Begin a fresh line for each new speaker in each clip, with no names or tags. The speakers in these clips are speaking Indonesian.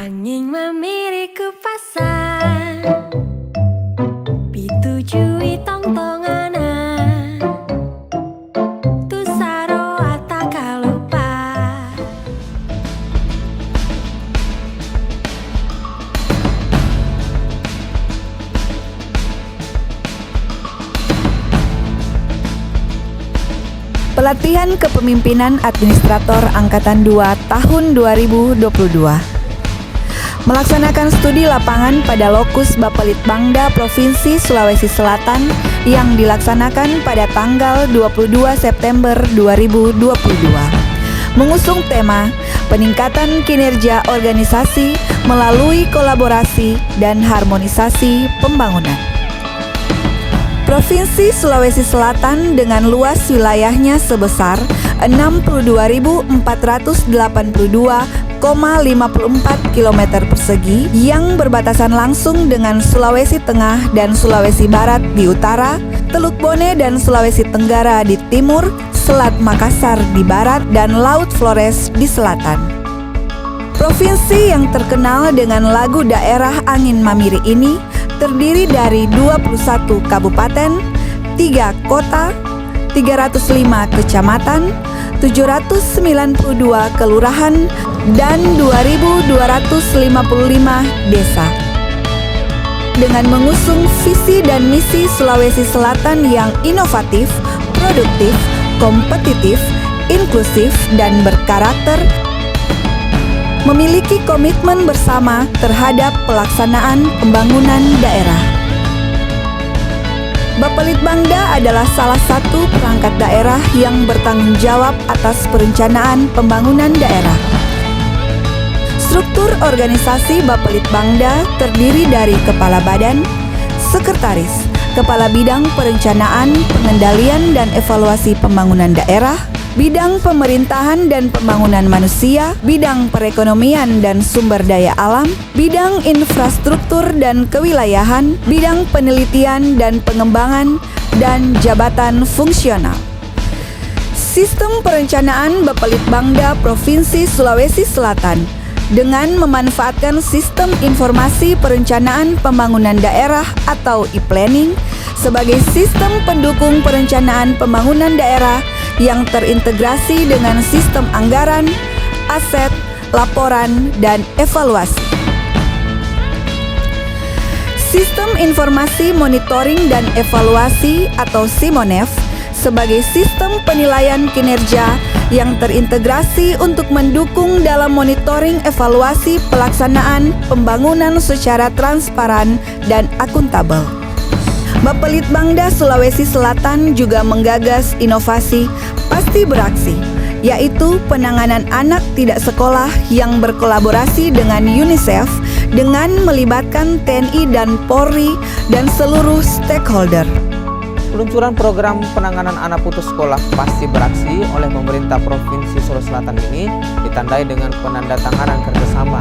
Angin memiriku pasang pitujui tongtongana tu saro ataka lupa.
Pelatihan Kepemimpinan Administrator Angkatan 2 tahun 2022 melaksanakan studi lapangan pada lokus Bapelitbangda Provinsi Sulawesi Selatan yang dilaksanakan pada tanggal 22 September 2022. Mengusung tema peningkatan kinerja organisasi melalui kolaborasi dan harmonisasi pembangunan. Provinsi Sulawesi Selatan dengan luas wilayahnya sebesar 62.482,54 km persegi yang berbatasan langsung dengan Sulawesi Tengah dan Sulawesi Barat di utara, Teluk Bone dan Sulawesi Tenggara di timur, Selat Makassar di barat, dan Laut Flores di selatan. Provinsi yang terkenal dengan lagu daerah Angin Mamiri ini terdiri dari 21 kabupaten, 3 kota, 305 kecamatan, 792 kelurahan, dan 2.255 desa. Dengan mengusung visi dan misi Sulawesi Selatan yang inovatif, produktif, kompetitif, inklusif, dan berkarakter, memiliki komitmen bersama terhadap pelaksanaan pembangunan daerah. Bapelitbangda adalah salah satu perangkat daerah yang bertanggung jawab atas perencanaan pembangunan daerah. Struktur organisasi Bapelitbangda terdiri dari Kepala Badan, Sekretaris, Kepala Bidang Perencanaan, Pengendalian dan Evaluasi Pembangunan Daerah, Bidang Pemerintahan dan Pembangunan Manusia, Bidang Perekonomian dan Sumber Daya Alam, Bidang Infrastruktur dan Kewilayahan, Bidang Penelitian dan Pengembangan, dan Jabatan Fungsional. Sistem perencanaan Bapelitbangda Provinsi Sulawesi Selatan dengan memanfaatkan Sistem Informasi Perencanaan Pembangunan Daerah atau e-planning sebagai sistem pendukung perencanaan pembangunan daerah yang terintegrasi dengan sistem anggaran, aset, laporan, dan evaluasi. Sistem Informasi Monitoring dan Evaluasi atau SIMONEF sebagai sistem penilaian kinerja yang terintegrasi untuk mendukung dalam monitoring evaluasi pelaksanaan pembangunan secara transparan dan akuntabel. Bapelitbangda Sulawesi Selatan juga menggagas inovasi Pasti Beraksi, yaitu penanganan anak tidak sekolah yang berkolaborasi dengan UNICEF dengan melibatkan TNI dan Polri dan seluruh stakeholder.
Peluncuran program penanganan anak putus sekolah Pasti Beraksi oleh pemerintah Provinsi Sulawesi Selatan ini ditandai dengan penandatanganan kerjasama.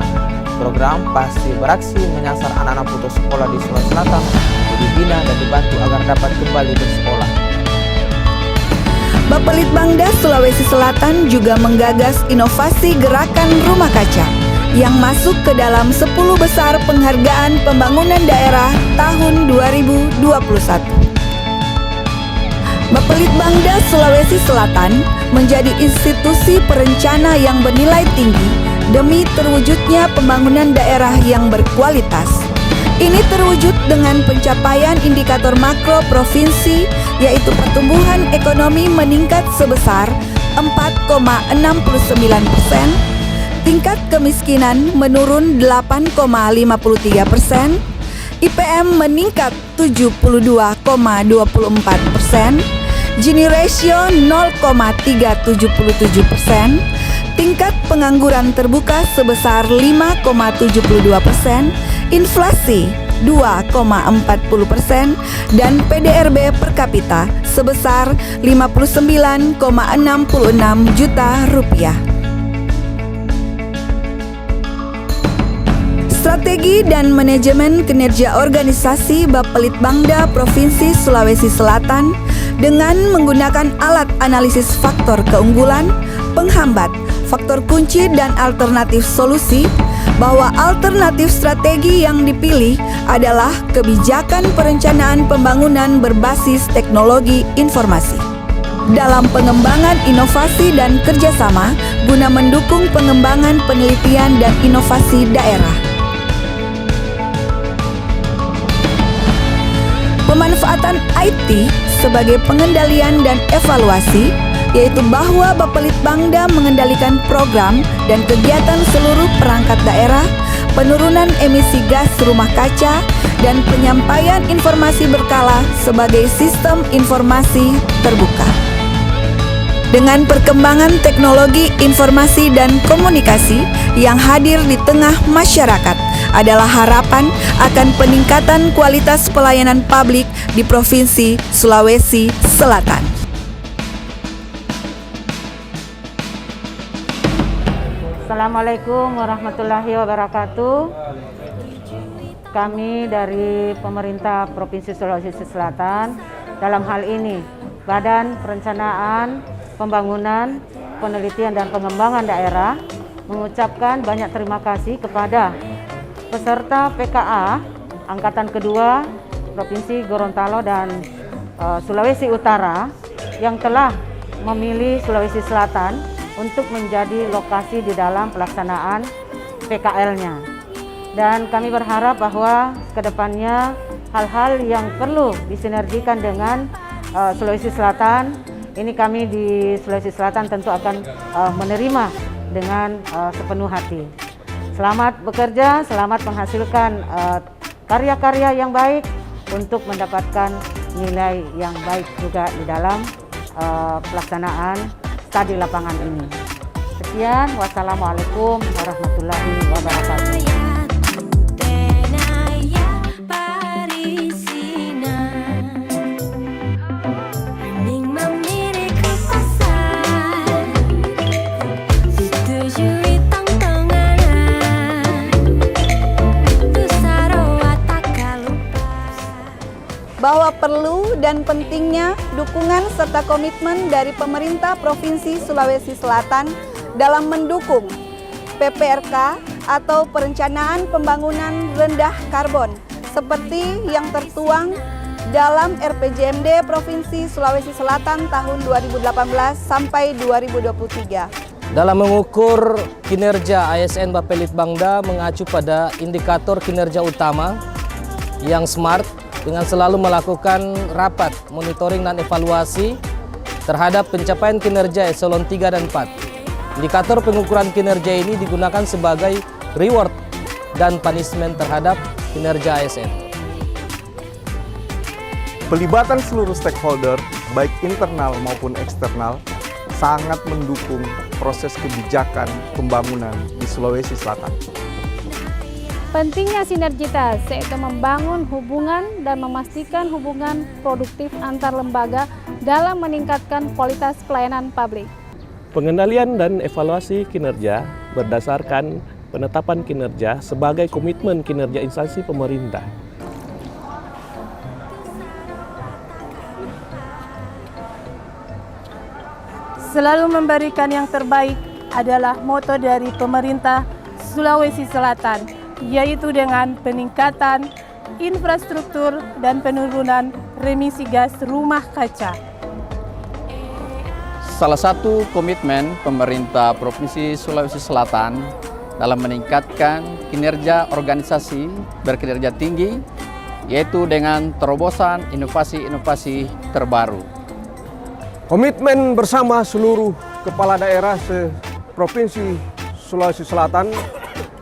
Program Pasti Beraksi menyasar anak-anak putus sekolah di Sulawesi Selatan untuk dibina dan dibantu agar dapat kembali bersekolah.
Bapelitbangda Sulawesi Selatan juga menggagas inovasi gerakan Rumah Kaca yang masuk ke dalam 10 besar penghargaan pembangunan daerah tahun 2021. Bapelitbangda Sulawesi Selatan menjadi institusi perencana yang bernilai tinggi demi terwujudnya pembangunan daerah yang berkualitas. Ini terwujud dengan pencapaian indikator makro provinsi, yaitu pertumbuhan ekonomi meningkat sebesar 4,69%, tingkat kemiskinan menurun 8,53%, IPM meningkat 72,24%, Gini ratio 0,377%, tingkat pengangguran terbuka sebesar 5,72%, inflasi 2,40%, dan PDRB per kapita sebesar 59,66 juta rupiah. Strategi dan Manajemen Kinerja Organisasi Bapelitbangda Provinsi Sulawesi Selatan dengan menggunakan alat analisis faktor keunggulan, penghambat, faktor kunci dan alternatif solusi, bahwa alternatif strategi yang dipilih adalah kebijakan perencanaan pembangunan berbasis teknologi informasi. Dalam pengembangan inovasi dan kerjasama guna mendukung pengembangan penelitian dan inovasi daerah. Pemanfaatan IT sebagai pengendalian dan evaluasi, yaitu bahwa Bapelitbangda mengendalikan program dan kegiatan seluruh perangkat daerah, penurunan emisi gas rumah kaca, dan penyampaian informasi berkala sebagai sistem informasi terbuka. Dengan perkembangan teknologi informasi dan komunikasi yang hadir di tengah masyarakat, adalah harapan akan peningkatan kualitas pelayanan publik di Provinsi Sulawesi Selatan.
Assalamualaikum warahmatullahi wabarakatuh. Kami dari pemerintah Provinsi Sulawesi Selatan, dalam hal ini Badan Perencanaan Pembangunan, Penelitian dan Pengembangan Daerah, mengucapkan banyak terima kasih kepada peserta PKA Angkatan Kedua Provinsi Gorontalo dan Sulawesi Utara yang telah memilih Sulawesi Selatan untuk menjadi lokasi di dalam pelaksanaan PKL-nya. Dan kami berharap bahwa kedepannya hal-hal yang perlu disinergikan dengan Sulawesi Selatan, ini kami di Sulawesi Selatan tentu akan menerima dengan sepenuh hati. Selamat bekerja, selamat menghasilkan karya-karya yang baik untuk mendapatkan nilai yang baik juga di dalam pelaksanaan studi lapangan ini. Sekian, wassalamualaikum warahmatullahi wabarakatuh.
Bahwa perlu dan pentingnya dukungan serta komitmen dari pemerintah Provinsi Sulawesi Selatan dalam mendukung PPRK atau Perencanaan Pembangunan Rendah Karbon seperti yang tertuang dalam RPJMD Provinsi Sulawesi Selatan tahun 2018 sampai 2023.
Dalam mengukur kinerja ASN Bapelitbangda mengacu pada indikator kinerja utama yang SMART, dengan selalu melakukan rapat monitoring dan evaluasi terhadap pencapaian kinerja eselon 3 dan 4. Indikator pengukuran kinerja ini digunakan sebagai reward dan punishment terhadap kinerja ASN.
Pelibatan seluruh stakeholder, baik internal maupun eksternal, sangat mendukung proses kebijakan pembangunan di Sulawesi Selatan.
Pentingnya sinergitas, yaitu membangun hubungan dan memastikan hubungan produktif antar lembaga dalam meningkatkan kualitas pelayanan publik.
Pengendalian dan evaluasi kinerja berdasarkan penetapan kinerja sebagai komitmen kinerja instansi pemerintah.
Selalu memberikan yang terbaik adalah moto dari pemerintah Sulawesi Selatan, yaitu dengan peningkatan infrastruktur dan penurunan remisi gas rumah kaca.
Salah satu komitmen pemerintah Provinsi Sulawesi Selatan dalam meningkatkan kinerja organisasi berkinerja tinggi, yaitu dengan terobosan inovasi-inovasi terbaru.
Komitmen bersama seluruh kepala daerah se-Provinsi Sulawesi Selatan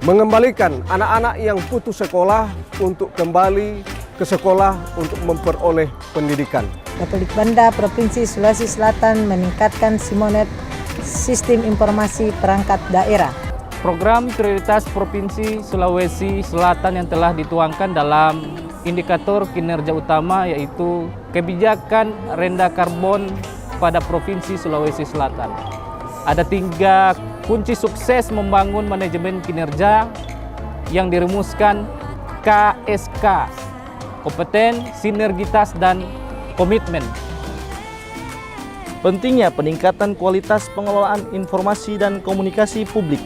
mengembalikan anak-anak yang putus sekolah untuk kembali ke sekolah untuk memperoleh pendidikan.
Bapelitbangda Provinsi Sulawesi Selatan meningkatkan SIMONET, Sistem Informasi Perangkat Daerah.
Program prioritas Provinsi Sulawesi Selatan yang telah dituangkan dalam indikator kinerja utama, yaitu kebijakan rendah karbon pada Provinsi Sulawesi Selatan. Ada 3 kunci sukses membangun manajemen kinerja yang dirumuskan KSK, kompeten, sinergitas, dan komitmen.
Pentingnya peningkatan kualitas pengelolaan informasi dan komunikasi publik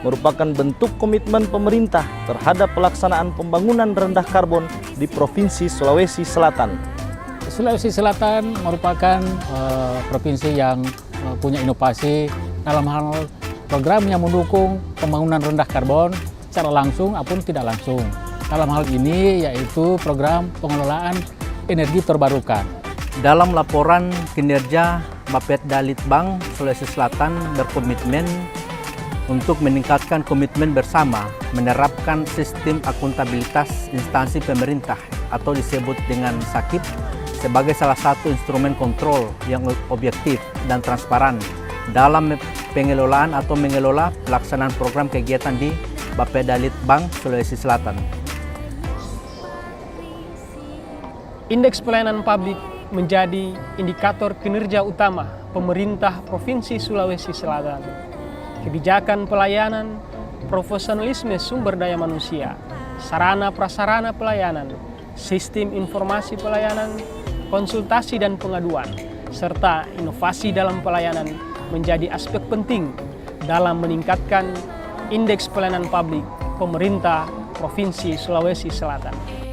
merupakan bentuk komitmen pemerintah terhadap pelaksanaan pembangunan rendah karbon di Provinsi Sulawesi Selatan.
Sulawesi Selatan merupakan provinsi yang punya inovasi dalam hal program yang mendukung pembangunan rendah karbon secara langsung maupun tidak langsung. Dalam hal ini yaitu program pengelolaan energi terbarukan.
Dalam laporan kinerja Bapeda Litbang Sulawesi Selatan berkomitmen untuk meningkatkan komitmen bersama menerapkan sistem akuntabilitas instansi pemerintah atau disebut dengan SAKIP sebagai salah satu instrumen kontrol yang objektif dan transparan dalam pengelolaan atau mengelola pelaksanaan program kegiatan di Bapeda Litbang Sulawesi Selatan.
Indeks pelayanan publik menjadi indikator kinerja utama pemerintah Provinsi Sulawesi Selatan. Kebijakan pelayanan, profesionalisme sumber daya manusia, sarana prasarana pelayanan, sistem informasi pelayanan, konsultasi dan pengaduan, serta inovasi dalam pelayanan menjadi aspek penting dalam meningkatkan indeks pelayanan publik pemerintah Provinsi Sulawesi Selatan.